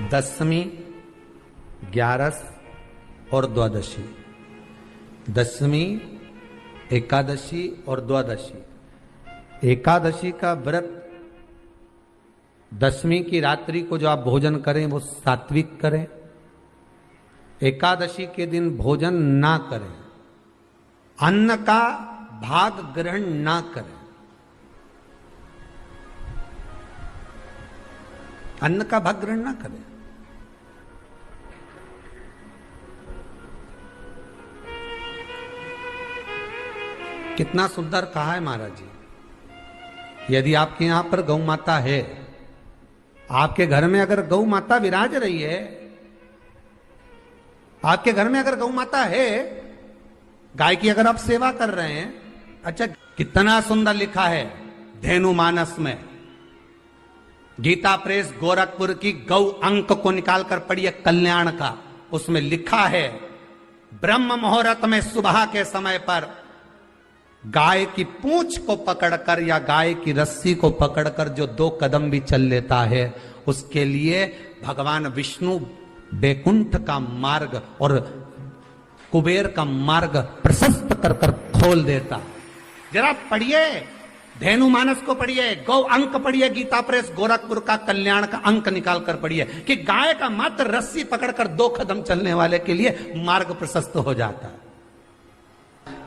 दशमी, ग्यारस और द्वादशी। दशमी, एकादशी और द्वादशी। एकादशी का व्रत, दशमी की रात्रि को जो आप भोजन करें वो सात्विक करें। एकादशी के दिन भोजन ना करें, अन्न का भाग ग्रहण ना करें। अन्न का भाग ग्रहण ना करें। कितना सुंदर कहा है महाराज जी। यदि आपके यहां पर गौ माता है, आपके घर में अगर गौ माता विराज रही है, आपके घर में अगर गौ माता है, गाय की अगर आप सेवा कर रहे हैं, अच्छा कितना सुंदर लिखा है धेनु मानस में। गीता प्रेस गोरखपुर की गौ अंक को निकालकर पढ़िए कल्याण का, उसमें लिखा है ब्रह्म मुहूर्त में सुबह के समय पर गाय की पूंछ को पकड़कर या गाय की रस्सी को पकड़कर जो 2 कदम भी चल लेता है, उसके लिए भगवान विष्णु बैकुंठ का मार्ग और कुबेर का मार्ग प्रशस्त कर कर खोल देता। जरा पढ़िए धेनु मानस को, पढ़िए गौ अंक, पढ़िए गीता प्रेस गोरखपुर का कल्याण का अंक निकाल कर पढ़िए कि गाय का मात्र रस्सी पकड़कर 2 कदम चलने वाले के लिए मार्ग प्रशस्त हो जाता है।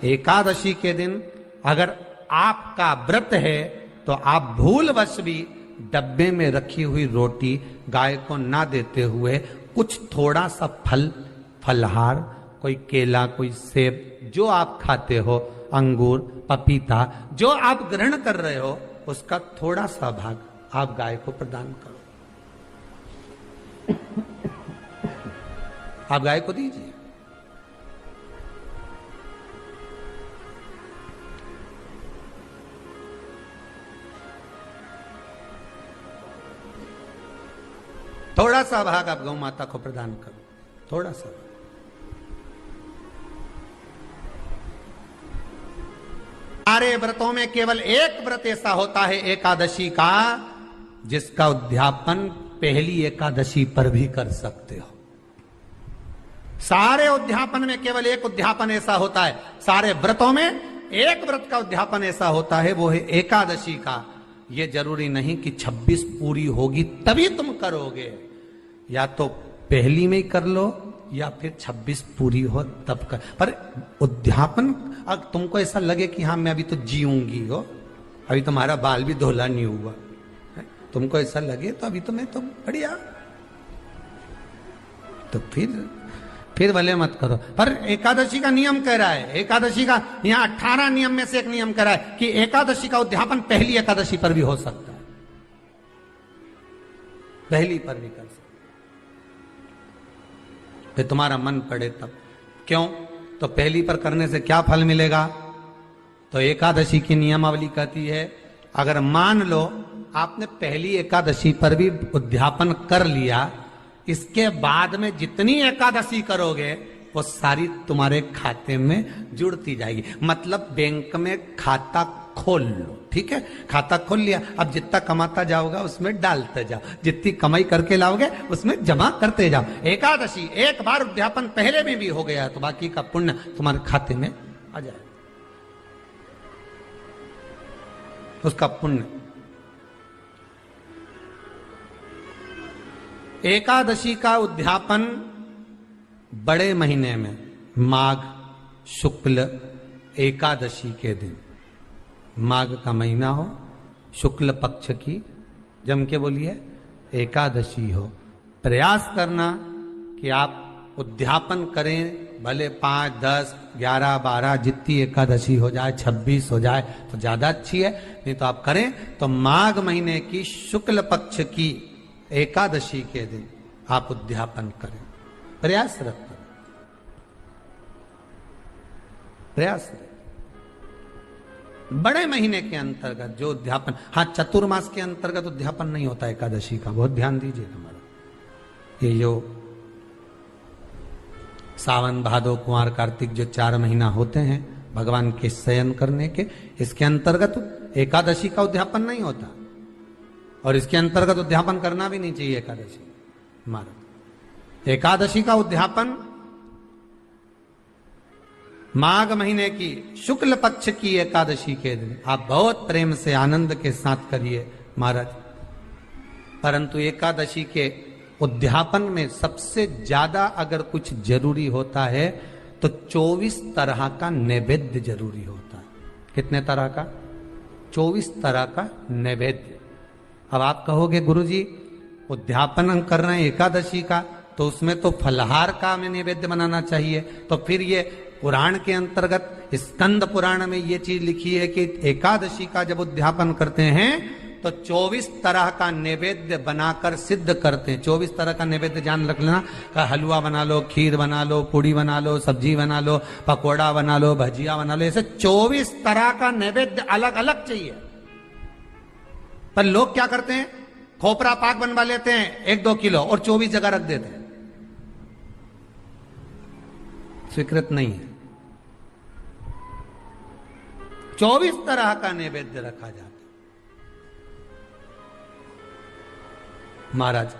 एकादशी के दिन अगर आपका व्रत है तो आप भूलवश भी डब्बे में रखी हुई रोटी गाय को ना देते हुए कुछ थोड़ा सा फल, फलहार, कोई केला, कोई सेब, जो आप खाते हो, अंगूर, पपीता, जो आप ग्रहण कर रहे हो, उसका थोड़ा सा भाग आप गाय को प्रदान करो। आप गाय को दीजिए। थोड़ा सा भाग आप गौ माता को प्रदान करो, थोड़ा सा। सारे व्रतों में केवल एक व्रत ऐसा होता है एकादशी का, जिसका उद्यापन पहली एकादशी पर भी कर सकते हो। सारे उद्यापन में केवल एक उद्यापन ऐसा होता है, सारे व्रतों में एक व्रत का उद्यापन ऐसा होता है, वो है एकादशी का। ये जरूरी नहीं कि 26 पूरी होगी तभी तुम करोगे, या तो पहली में ही कर लो या फिर 26 पूरी हो तब कर। पर उद्यापन, अगर तुमको ऐसा लगे कि हाँ मैं अभी तो जीऊंगी हो, अभी तुम्हारा बाल भी धोला नहीं हुआ, तुमको ऐसा लगे तो अभी तो मैं तो बढ़िया, तो फिर भले मत करो। पर एकादशी का नियम कह रहा है, एकादशी का यहाँ 18 नियम में से एक नियम कह रहा है कि एकादशी का उद्यापन पहली एकादशी पर भी हो सकता है, पहली पर भी कर सकता है, फिर तुम्हारा मन पड़े तब। क्यों? तो पहली पर करने से क्या फल मिलेगा? तो एकादशी की नियमावली कहती है, अगर मान लो आपने पहली एकादशी पर भी उद्यापन कर लिया, इसके बाद में जितनी एकादशी करोगे वो सारी तुम्हारे खाते में जुड़ती जाएगी। मतलब बैंक में खाता खोल लो, ठीक है? खाता खोल लिया, अब जितना कमाता जाओगा उसमें डालते जाओ, जितनी कमाई करके लाओगे उसमें जमा करते जाओ। एकादशी एक बार उद्यापन पहले में भी हो गया तो बाकी का पुण्य तुम्हारे खाते में आ जाए, उसका पुण्य। एकादशी का उद्यापन बड़े महीने में माघ शुक्ल एकादशी के दिन, माघ का महीना हो, शुक्ल पक्ष की, जम के बोलिए, एकादशी हो, प्रयास करना कि आप उद्यापन करें। भले 5, 10, 11, 12 जितनी एकादशी हो जाए, 26 हो जाए तो ज्यादा अच्छी है, नहीं तो आप करें तो माघ महीने की शुक्ल पक्ष की एकादशी के दिन आप उद्यापन करें। प्रयासरत करें, प्रयासरत। बड़े महीने के अंतर्गत जो उद्यापन, हाँ चतुर्मास के अंतर्गत उद्यापन नहीं होता एकादशी का, बहुत ध्यान दीजिए हमारा। ये जो सावन भादो कुंवर कार्तिक जो 4 महीना होते हैं भगवान के शयन करने के, इसके अंतर्गत एकादशी का उद्यापन नहीं होता, और इसके अंतर्गत उद्यापन करना भी नहीं चाहिए एकादशी। महाराज एकादशी का उद्यापन माघ महीने की शुक्ल पक्ष की एकादशी के दिन आप बहुत प्रेम से आनंद के साथ करिए महाराज। परंतु एकादशी के उद्यापन में सबसे ज्यादा अगर कुछ जरूरी होता है तो 24 तरह का नैवेद्य जरूरी होता है। कितने तरह का? 24 तरह का नैवेद्य। अब आप कहोगे गुरुजी उद्यापन हम कर रहे हैं एकादशी का, तो उसमें तो फलहार का हमें नैवेद्य बनाना चाहिए। तो फिर ये पुराण के अंतर्गत स्कंद पुराण में ये चीज लिखी है कि एकादशी का जब उद्यापन करते हैं तो 24 तरह का नैवेद्य बनाकर सिद्ध करते हैं। 24 तरह का नैवेद्य जान रख लेना, का हलवा बना लो, खीर बना लो, पूड़ी बना लो, सब्जी बना लो, पकोड़ा बना लो, भजिया बना लो, ऐसे 24 तरह का नैवेद्य अलग अलग चाहिए। पर लोग क्या करते हैं, खोपरा पाक बनवा लेते हैं 1-2 किलो और 24 जगह रख देते हैं। स्वीकृत नहीं है। 24 तरह का नैवेद्य रखा जाता है। महाराज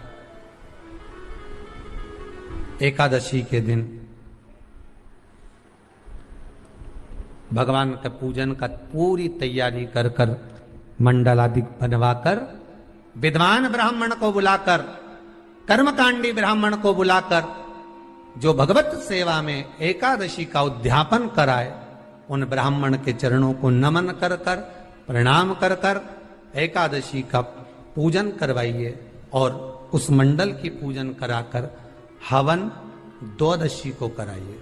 एकादशी के दिन भगवान का पूजन का पूरी तैयारी कर कर मंडल आदि बनवाकर विद्वान ब्राह्मण को बुलाकर, कर्मकांडी ब्राह्मण को बुलाकर जो भगवत सेवा में एकादशी का उद्यापन कराए, उन ब्राह्मण के चरणों को नमन कर कर, प्रणाम कर कर एकादशी का पूजन करवाइए और उस मंडल की पूजन कराकर हवन द्वादशी को कराइए।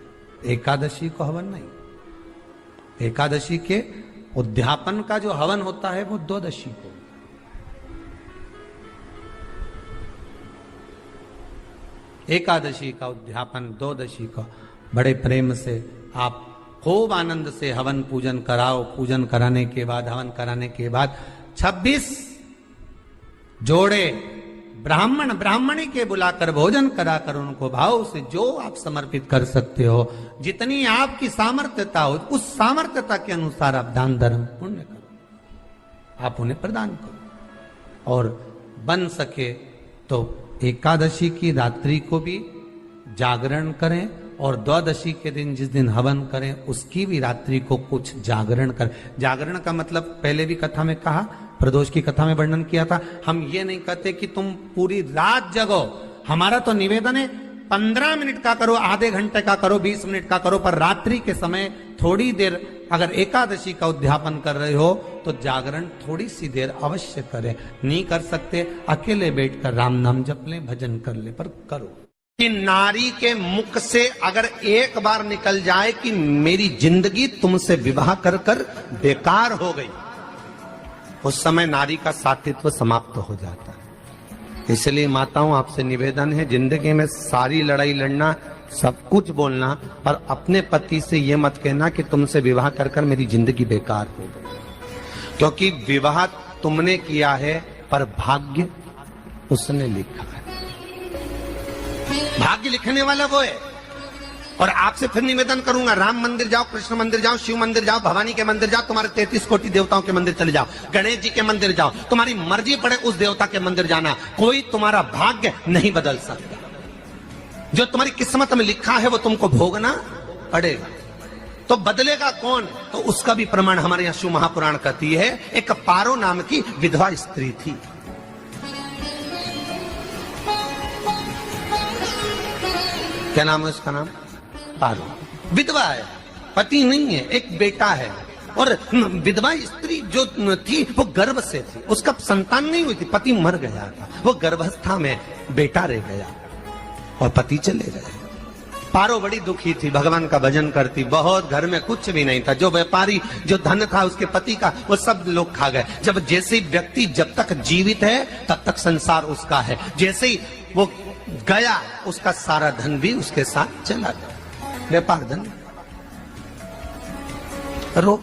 एकादशी को हवन नहीं। एकादशी के उद्यापन का जो हवन होता है वो द्वादशी को। एकादशी का उद्यापन द्वादशी को बड़े प्रेम से आप खूब आनंद से हवन पूजन कराओ। पूजन कराने के बाद, हवन कराने के बाद 26 जोड़े ब्राह्मण ब्राह्मणी के बुलाकर भोजन कराकर उनको भाव से जो आप समर्पित कर सकते हो, जितनी आपकी सामर्थ्यता हो, उस सामर्थ्यता के अनुसार आप दान धर्म पुण्य करो, आप उन्हें प्रदान करो। और बन सके तो एकादशी की रात्रि को भी जागरण करें और द्वादशी के दिन जिस दिन हवन करें उसकी भी रात्रि को कुछ जागरण करें। जागरण का मतलब पहले भी कथा में कहा, प्रदोष की कथा में वर्णन किया था। हम ये नहीं कहते कि तुम पूरी रात जगो। हमारा तो निवेदन है 15 मिनट का करो, आधे घंटे का करो, 20 मिनट का करो, पर रात्रि के समय थोड़ी देर अगर एकादशी का उद्यापन कर रहे हो तो जागरण थोड़ी सी देर अवश्य करें। नहीं कर सकते अकेले बैठकर राम नाम जप ले, भजन कर ले, पर करो। कि नारी के मुख से अगर एक बार निकल जाए कि मेरी जिंदगी तुमसे विवाह कर कर बेकार हो गई, उस समय नारी का साथित्व समाप्त हो जाता है। इसलिए माताओं आपसे निवेदन है, जिंदगी में सारी लड़ाई लड़ना, सब कुछ बोलना, पर अपने पति से यह मत कहना कि तुमसे विवाह कर कर मेरी जिंदगी बेकार हो गई। क्योंकि विवाह तुमने किया है पर भाग्य उसने लिखा है। भाग्य लिखने वाला वो है। और आपसे फिर निवेदन करूंगा, राम मंदिर जाओ, कृष्ण मंदिर जाओ, शिव मंदिर जाओ, भवानी के मंदिर जाओ, तुम्हारे 33 कोटि देवताओं के मंदिर चले जाओ, गणेश जी के मंदिर जाओ, तुम्हारी मर्जी पड़े उस देवता के मंदिर जाना, कोई तुम्हारा भाग्य नहीं बदल सकता। जो तुम्हारी किस्मत में लिखा है वो तुमको भोगना पड़ेगा। तो बदलेगा कौन? तो उसका भी प्रमाण हमारे यहां शिव महापुराण कहती है। एक पारो नाम की विधवा स्त्री थी। क्या नाम है उसका? नाम पारो। विधवा है, पति नहीं है, एक बेटा है। और विधवा स्त्री जो थी वो गर्भ से थी, उसका संतान नहीं हुई थी, पति मर गया था, वो गर्भावस्था में बेटा रह गया और पति चले गए। पारो बड़ी दुखी थी, भगवान का भजन करती बहुत, घर में कुछ भी नहीं था। जो व्यापारी, जो धन था उसके पति का, वो सब लोग खा गए। जब जैसे व्यक्ति जब तक जीवित है तब तक संसार उसका है, जैसे ही वो गया उसका सारा धन भी उसके साथ चला गया, व्यापार धन। रो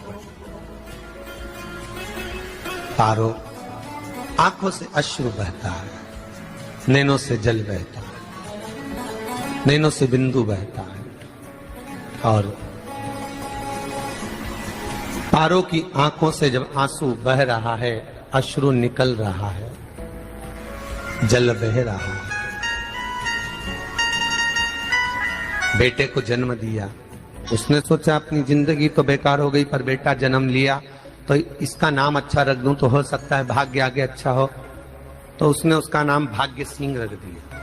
पारो, आंखों से अश्रु बहता है, नैनों से जल बहता है, नैनों से बिंदु बहता है। और पारो की आंखों से जब आंसू बह रहा है, अश्रु निकल रहा है, जल बह रहा है, बेटे को जन्म दिया। उसने सोचा अपनी जिंदगी तो बेकार हो गई, पर बेटा जन्म लिया तो इसका नाम अच्छा रख दूं तो हो सकता है भाग्य आगे अच्छा हो। तो उसने उसका नाम भाग्य सिंह रख दिया।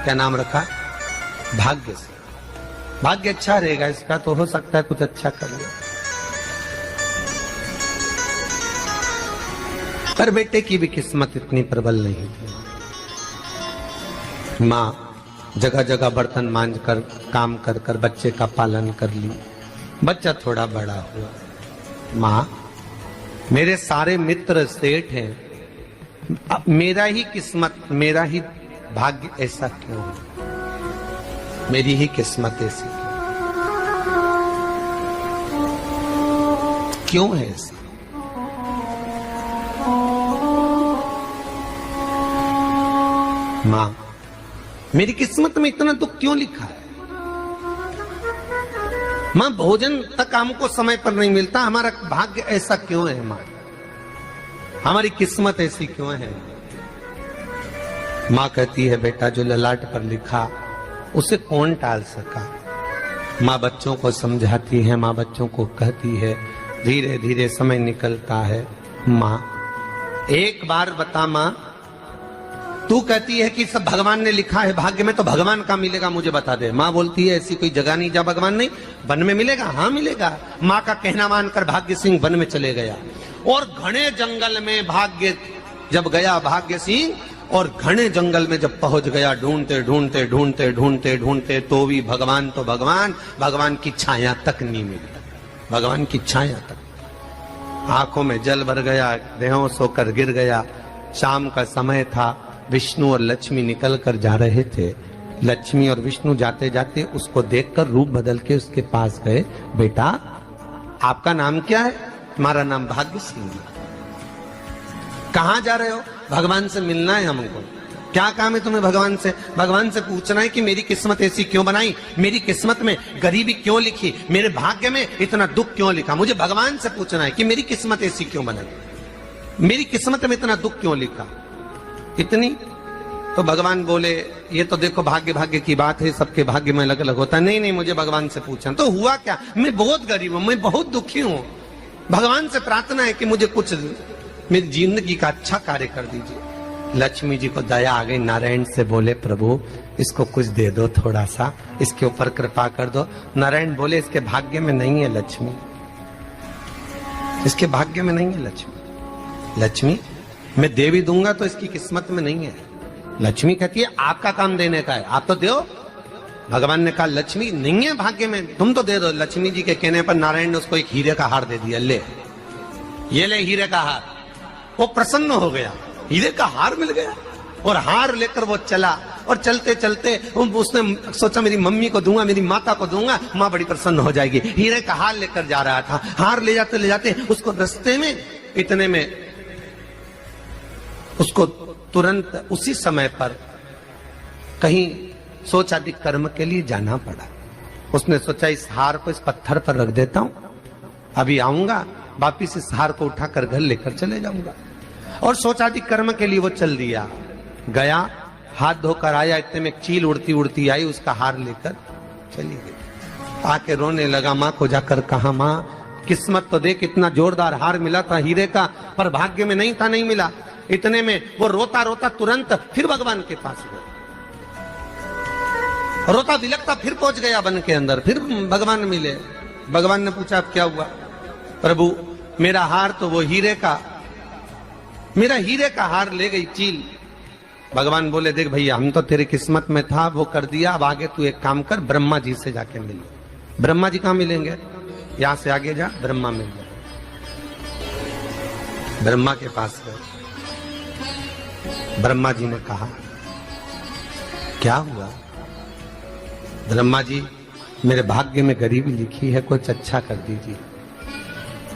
क्या नाम रखा? भाग्य सिंह। भाग्य अच्छा रहेगा इसका तो हो सकता है कुछ अच्छा कर ले। पर बेटे की भी किस्मत इतनी प्रबल नहीं थी। माँ जगह जगह बर्तन मांझ कर काम कर कर बच्चे का पालन कर ली। बच्चा थोड़ा बड़ा हुआ। माँ मेरे सारे मित्र सेठ हैं, अब मेरा ही किस्मत, मेरा ही भाग्य ऐसा क्यों है? मेरी ही किस्मत ऐसी क्यों है? ऐसा माँ मेरी किस्मत में इतना दुख क्यों लिखा है? माँ भोजन तक हमको समय पर नहीं मिलता, हमारा भाग्य ऐसा क्यों है? माँ हमारी किस्मत ऐसी क्यों है? माँ कहती है बेटा जो ललाट पर लिखा उसे कौन टाल सका। माँ बच्चों को समझाती है, माँ बच्चों को कहती है, धीरे धीरे समय निकलता है। माँ एक बार बता माँ, तू कहती है कि सब भगवान ने लिखा है भाग्य में, तो भगवान का मिलेगा मुझे बता दे। माँ बोलती है ऐसी कोई जगह नहीं जहाँ भगवान नहीं। वन में मिलेगा? हाँ मिलेगा। माँ का कहना मानकर भाग्य सिंह वन में चले गया और घने जंगल में भाग्य जब गया भाग्य सिंह, और घने जंगल में जब पहुंच गया, ढूंढते ढूंढते ढूंढते ढूंढते ढूंढते तो भी भगवान तो भगवान की छाया तक नहीं मिली। भगवान की छाया तक। आंखों में जल भर गया, बेहोश होकर गिर गया। शाम का समय था, विष्णु और लक्ष्मी निकल कर जा रहे थे। लक्ष्मी और विष्णु जाते जाते उसको देखकर रूप बदल के उसके पास गए। बेटा आपका नाम क्या है? हमारा नाम भाग्य सिंह है। कहाँ जा रहे हो? भगवान से मिलना है हमको। क्या काम है तुम्हें भगवान से? भगवान से पूछना है कि मेरी किस्मत ऐसी क्यों बनाई, मेरी किस्मत में गरीबी क्यों लिखी, मेरे भाग्य में इतना दुख क्यों लिखा। मुझे भगवान से पूछना है कि मेरी किस्मत ऐसी क्यों बनाई, मेरी किस्मत में इतना दुख क्यों लिखा। इतनी तो भगवान बोले ये तो देखो भाग्य भाग्य की बात है, सबके भाग्य में अलग अलग होता है। नहीं नहीं मुझे भगवान से पूछना। तो हुआ क्या? मैं बहुत गरीब हूं, मैं बहुत दुखी हूं। भगवान से प्रार्थना है कि मुझे कुछ मेरी जिंदगी का अच्छा कार्य कर दीजिए। लक्ष्मी जी को दया आ गई। नारायण से बोले प्रभु इसको कुछ दे दो, थोड़ा सा इसके ऊपर कृपा कर दो। नारायण बोले इसके भाग्य में नहीं है लक्ष्मी, इसके भाग्य में नहीं है लक्ष्मी। लक्ष्मी मैं देवी दूंगा तो इसकी किस्मत में नहीं है। लक्ष्मी कहती है आपका काम देने का है, आप तो दो। भगवान ने कहा लक्ष्मी नहीं है भाग्य में, तुम तो दे दो। लक्ष्मी जी के कहने पर नारायण ने उसको एक हीरे का हार दे दिया। ले ये ले हीरे का हार। वो प्रसन्न हो गया, हीरे का हार मिल गया। और हार लेकर वो चला, और चलते चलते उसने सोचा मेरी मम्मी को दूंगा, मेरी माता को दूंगा, माँ बड़ी प्रसन्न हो जाएगी। हीरे का हार लेकर जा रहा था। हार ले जाते उसको रास्ते में इतने में उसको तुरंत उसी समय पर कहीं सोच आदि कर्म के लिए जाना पड़ा। उसने सोचा इस हार को इस पत्थर पर रख देता हूं, अभी आऊंगा वापिस इस हार को उठाकर घर लेकर चले जाऊंगा। और सोच आदि कर्म के लिए वो चल दिया। गया, हाथ धोकर आया, इतने में चील उड़ती उड़ती आई, उसका हार लेकर चली गई। आके रोने लगा। माँ को जाकर कहा माँ किस्मत तो देख, इतना जोरदार हार मिला था हीरे का, पर भाग्य में नहीं था, नहीं मिला। इतने में वो रोता रोता तुरंत फिर भगवान के पास गया। रोता बिलखता फिर पहुंच गया वन के अंदर, फिर भगवान मिले। भगवान ने पूछा अब क्या हुआ? प्रभु मेरा हार तो वो हीरे का, मेरा हीरे का हार ले गई चील। भगवान बोले देख भैया हम तो तेरी किस्मत में था, वो कर दिया, अब आगे तू एक काम कर, ब्रह्मा जी से जाके मिल। ब्रह्मा जी कहाँ मिलेंगे? यहां से आगे जा, ब्रह्मा मिल जाए। ब्रह्मा के पास गए। ब्रह्मा जी ने कहा क्या हुआ? ब्रह्मा जी मेरे भाग्य में गरीबी लिखी है, कुछ अच्छा कर दीजिए।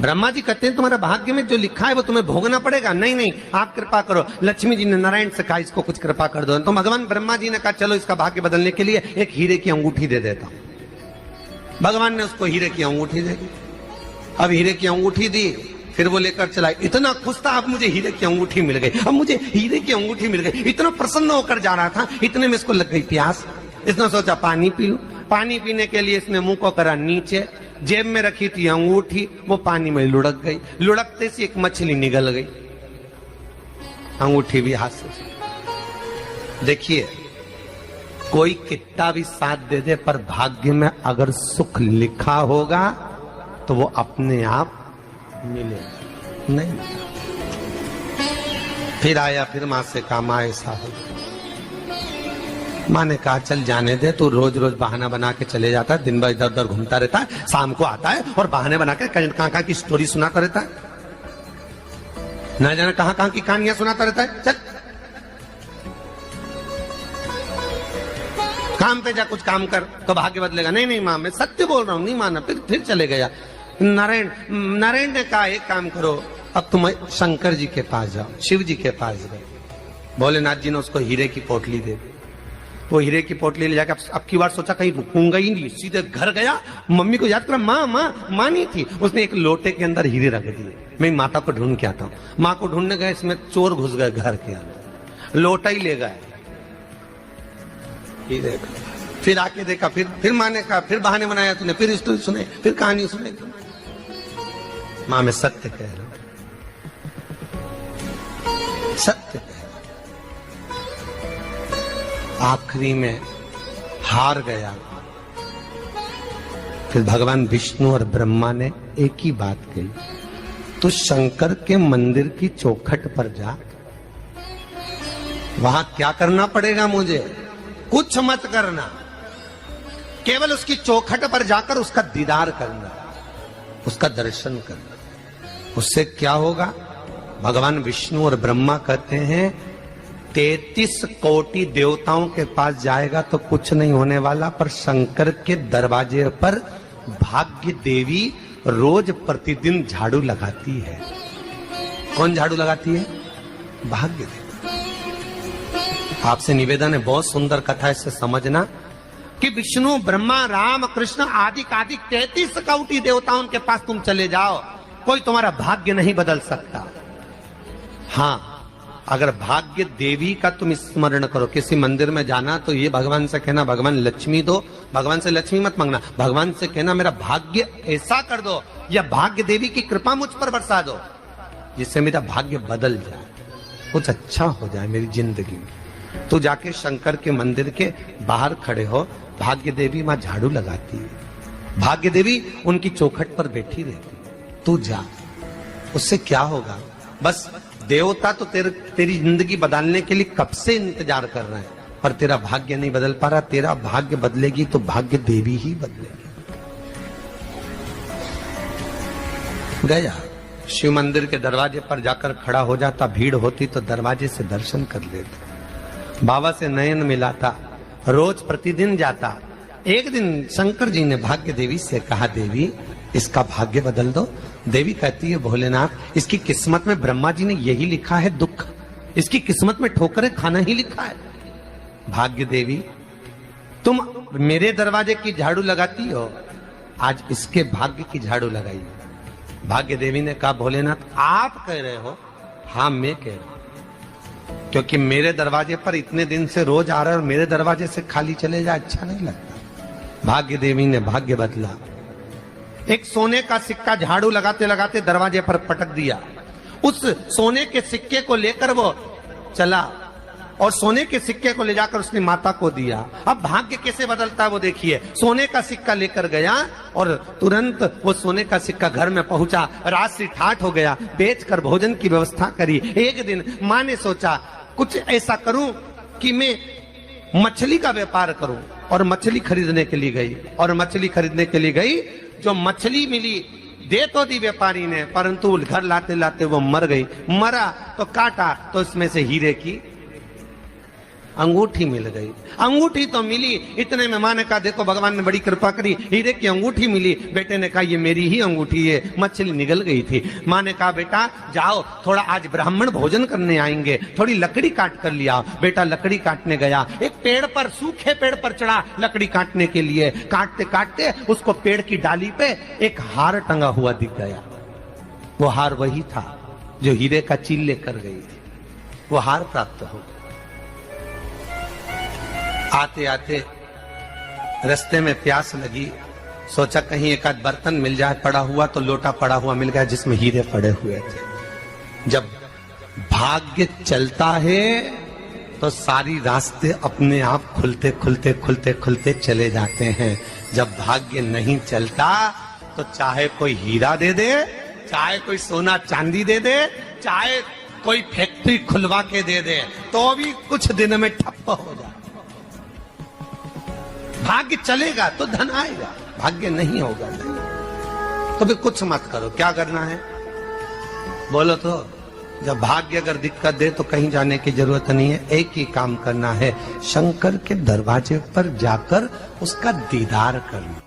ब्रह्मा जी कहते हैं तुम्हारे भाग्य में जो लिखा है वो तुम्हें भोगना पड़ेगा। नहीं नहीं आप कृपा करो। लक्ष्मी जी ने नारायण से कहा इसको कुछ कृपा कर दो। तो भगवान ब्रह्मा जी ने कहा चलो इसका भाग्य बदलने के लिए एक हीरे की अंगूठी दे देता हूं। भगवान ने उसको हीरे की अंगूठी दे दी। अब हीरे की अंगूठी दी, फिर वो लेकर चला। इतना खुश था अब मुझे हीरे की अंगूठी मिल गई, अब मुझे हीरे की अंगूठी मिल गई। इतना प्रसन्न होकर जा रहा था, इतने में इसको लग गई प्यास। इसने सोचा पानी पी लूं। पानी पीने के लिए इसने मुंह को करा नीचे, जेब में रखी थी अंगूठी, वो पानी में लुढ़क गई, लुढ़कते से एक मछली निगल गई, अंगूठी भी हाथ से। देखिए, कोई कितना भी साथ दे दे, पर भाग्य में अगर सुख लिखा होगा तो वो अपने आप मिलेगा, नहीं मिलेगा। फिर आया, फिर मां से कहा मां ऐसा हो। मां ने कहा चल जाने दे, तू रोज रोज बहाना बना के चले जाता है, दिन भर इधर उधर घूमता रहता है, शाम को आता है और बहाने बना के कहां की स्टोरी सुनाता रहता है, ना जाने कहां की कहानियां सुनाता रहता है। चल काम पे जा, कुछ काम कर तो भाग्य बदलेगा। नहीं नहीं मां, मैं सत्य बोल रहा हूं, नहीं माना। फिर चले गया। नारायण ने कहा एक काम करो, अब तुम शंकर जी के पास जाओ, शिव जी के पास गए। भोलेनाथ जी ने उसको हीरे की पोटली दे दी। वो हीरे की पोटली ले जाकर अब की बार सोचा कहीं रुकूंगा ही नहीं, सीधे घर गया, मम्मी को याद करा, माँ नहीं थी। उसने एक लोटे के अंदर हीरे रख दिए, मैं माता को ढूंढ के आता हूँ। माँ को ढूंढने गए, इसमें चोर घुस गए घर के अंदर, लोटा ही ले गए हीरे का। फिर आके देखा, फिर माँ ने कहा, फिर बहाने बनाया तूने, फिर स्टोरी सुने, फिर कहानी सुने। माँ मैं सत्य कह रहा हूं, सत्य कह रहा हूं। आखिरी में हार गया। फिर भगवान विष्णु और ब्रह्मा ने एक ही बात कही, तू शंकर के मंदिर की चौखट पर जा। वहां क्या करना पड़ेगा मुझे? कुछ मत करना, केवल उसकी चौखट पर जाकर उसका दीदार करना, उसका दर्शन करना। उससे क्या होगा? भगवान विष्णु और ब्रह्मा कहते हैं 33 कोटि देवताओं के पास जाएगा तो कुछ नहीं होने वाला, पर शंकर के दरवाजे पर भाग्य देवी रोज प्रतिदिन झाड़ू लगाती है। कौन झाड़ू लगाती है? भाग्य देवी। आपसे निवेदन है, बहुत सुंदर कथा, इससे समझना कि विष्णु ब्रह्मा राम कृष्ण आदि 33 कोटि देवताओं के पास तुम चले जाओ, कोई तुम्हारा भाग्य नहीं बदल सकता। हाँ, अगर भाग्य देवी का तुम स्मरण करो, किसी मंदिर में जाना तो ये भगवान से कहना भगवान लक्ष्मी दो, भगवान से लक्ष्मी मत मांगना, भगवान से कहना मेरा भाग्य ऐसा कर दो, या भाग्य देवी की कृपा मुझ पर बरसा दो जिससे मेरा भाग्य बदल जाए, कुछ अच्छा हो जाए मेरी जिंदगी में। तो जाके शंकर के मंदिर के बाहर खड़े हो, भाग्य देवी मां झाड़ू लगाती है, भाग्य देवी उनकी चौखट पर बैठी रहती है। तू जा, उससे क्या होगा? बस देवता तो तेरी जिंदगी बदलने के लिए कब से इंतजार कर रहे हैं, पर तेरा भाग्य नहीं बदल पा रहा। तेरा भाग्य बदलेगी तो भाग्य देवी ही बदलेगी। गया, शिव मंदिर के दरवाजे पर जाकर खड़ा हो जाता, भीड़ होती तो दरवाजे से दर्शन कर लेता, बाबा से नयन मिलाता, रोज प्रतिदिन जाता। एक दिन शंकर जी ने भाग्य देवी से कहा, देवी इसका भाग्य बदल दो। देवी कहती है, भोलेनाथ इसकी किस्मत में ब्रह्मा जी ने यही लिखा है दुख, इसकी किस्मत में ठोकरें खाना ही लिखा है। भाग्य देवी तुम मेरे दरवाजे की झाड़ू लगाती हो, आज इसके भाग्य की झाड़ू लगाई। भाग्य देवी ने कहा, भोलेनाथ आप कह रहे हो? हाँ मैं कह रहा हूं, क्योंकि मेरे दरवाजे पर इतने दिन से रोज आ रहा है और मेरे दरवाजे से खाली चले जाए अच्छा नहीं लगता। भाग्य देवी ने भाग्य बदला, एक सोने का सिक्का झाड़ू लगाते लगाते दरवाजे पर पटक दिया। उस सोने के सिक्के को लेकर वो चला और सोने के सिक्के को ले जाकर उसने माता को दिया। अब भाग्य कैसे बदलता है वो देखिए। सोने का सिक्का लेकर गया और तुरंत वो सोने का सिक्का घर में पहुंचा, रात से ठाठ हो गया, बेचकर भोजन की व्यवस्था करी। एक दिन मां ने सोचा कुछ ऐसा करूं कि मैं मछली का व्यापार करूं, और मछली खरीदने के लिए गई। और मछली खरीदने के लिए गई, जो मछली मिली दे तो दी व्यापारी ने, परंतु घर लाते लाते वो मर गई। मरा तो काटा तो इसमें से हीरे की अंगूठी मिल गई। अंगूठी तो मिली, इतने में मां ने कहा, देखो भगवान ने बड़ी कृपा करी, हीरे की अंगूठी मिली। बेटे ने कहा, ये मेरी ही अंगूठी है, मछली निगल गई थी। मां ने कहा, बेटा जाओ, थोड़ा आज ब्राह्मण भोजन करने आएंगे, थोड़ी लकड़ी काट कर लिया। बेटा लकड़ी काटने गया, एक पेड़ पर, सूखे पेड़ पर चढ़ा लकड़ी काटने के लिए। काटते काटते उसको पेड़ की डाली पे एक हार टंगा हुआ दिख गया। वो हार वही था जो हीरे का चील लेकर गई थी। वो हार प्राप्त हो गया। आते आते रास्ते में प्यास लगी, सोचा कहीं एक आध बर्तन मिल जाए पड़ा हुआ, तो लोटा पड़ा हुआ मिल गया जिसमें हीरे पड़े हुए थे। जब भाग्य चलता है तो सारी रास्ते अपने आप खुलते खुलते खुलते खुलते चले जाते हैं। जब भाग्य नहीं चलता तो चाहे कोई हीरा दे दे, चाहे कोई सोना चांदी दे दे, चाहे कोई फैक्ट्री खुलवा के दे दे, तो भी कुछ दिन में ठप्प हो जाए। भाग्य चलेगा तो धन आएगा, भाग्य नहीं होगा नहीं। तो भी कुछ मत करो, क्या करना है बोलो तो। जब भाग्य अगर दिक्कत दे तो कहीं जाने की जरूरत नहीं है, एक ही काम करना है, शंकर के दरवाजे पर जाकर उसका दीदार करना।